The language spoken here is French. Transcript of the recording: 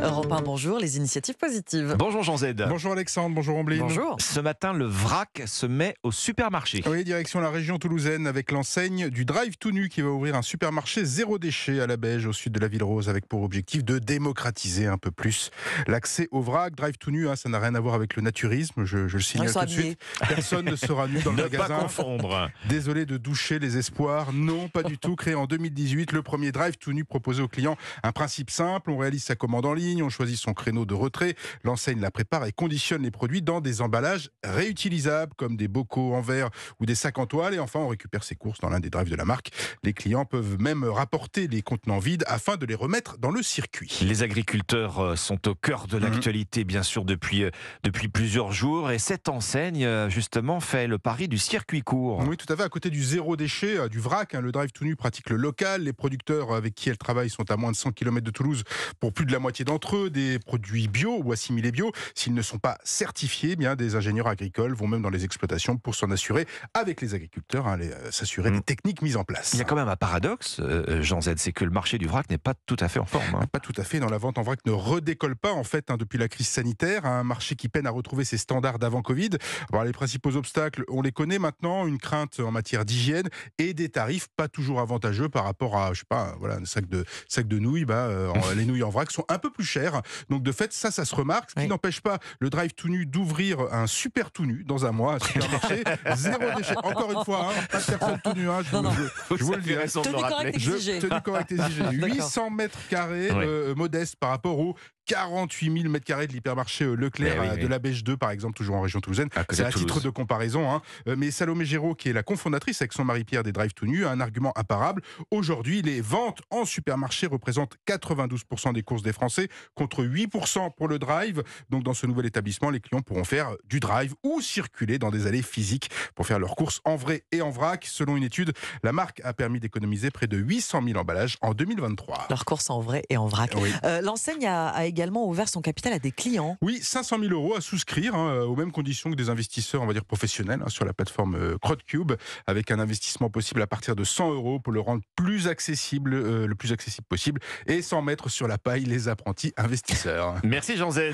Europe 1, bonjour, les initiatives positives. Bonjour Jean Z. Bonjour Alexandre, bonjour Ambline. Bonjour. Ce matin, le vrac se met au supermarché. Oui, direction la région toulousaine avec l'enseigne du Drive tout nu qui va ouvrir un supermarché zéro déchet à la Beige au sud de la ville rose avec pour objectif de démocratiser un peu plus l'accès au vrac. Drive tout nu, ça n'a rien à voir avec le naturisme, je le signale tout de suite. Personne ne sera nu dans le Ne magasin. pas confondre. Désolé de doucher les espoirs. Non, pas du tout. Créé en 2018, le premier Drive tout nu proposé aux clients un principe simple. On réalise sa commande en ligne, on choisit son créneau de retrait. L'enseigne la prépare et conditionne les produits dans des emballages réutilisables comme des bocaux en verre ou des sacs en toile. Et enfin, on récupère ses courses dans l'un des drives de la marque. Les clients peuvent même rapporter les contenants vides afin de les remettre dans le circuit. Les agriculteurs sont au cœur de l'actualité, bien sûr, depuis plusieurs jours. Et cette enseigne, justement, fait le pari du circuit court. Oui, tout à fait. À côté du zéro déchet, du vrac, le Drive tout nu pratique le local. Les producteurs avec qui elle travaille sont à moins de 100 km de Toulouse pour plus de la moitié d'entre eux. Des produits bio ou assimilés bio. S'ils ne sont pas certifiés, des ingénieurs agricoles vont même dans les exploitations pour s'en assurer avec les agriculteurs, s'assurer des techniques mises en place. Il y a quand même un paradoxe, Jean Z, c'est que le marché du vrac n'est pas tout à fait en forme. Pas tout à fait. Dans la vente en vrac ne redécolle pas depuis la crise sanitaire. Un marché qui peine à retrouver ses standards d'avant Covid. Alors, les principaux obstacles, on les connaît maintenant. Une crainte en matière d'hygiène et des tarifs pas toujours avantageux par rapport à, un sac de nouilles. Les nouilles en vrac sont un peu plus chères. Donc de fait, ça se remarque. Ce qui n'empêche pas le Drive tout nu d'ouvrir un super tout nu dans un mois, un supermarché zéro déchet. Encore une fois, pas de personne tout nu. Je vous le dis. Tenue correcte exigée. 800 mètres carrés, modeste par rapport aux 48 000 mètres carrés de l'hypermarché Leclerc de la Beige 2, par exemple, toujours en région toulousaine. C'est à titre de comparaison. Mais Salomé Géraud, qui est la cofondatrice avec son mari Pierre des Drive tout nu, a un argument imparable. Aujourd'hui, les ventes en supermarché représentent 92% des courses des Français, contre 8% pour le drive. Donc dans ce nouvel établissement, les clients pourront faire du drive ou circuler dans des allées physiques pour faire leurs courses en vrai et en vrac. Selon une étude, la marque a permis d'économiser près de 800 000 emballages en 2023. Leurs courses en vrai et en vrac. Oui. L'enseigne a également ouvert son capital à des clients. Oui, 500 000 € à souscrire aux mêmes conditions que des investisseurs, professionnels, sur la plateforme Crowdcube, avec un investissement possible à partir de 100 € pour le rendre plus accessible, le plus accessible possible, et sans mettre sur la paille les apprentis investisseurs. Merci Jean Z.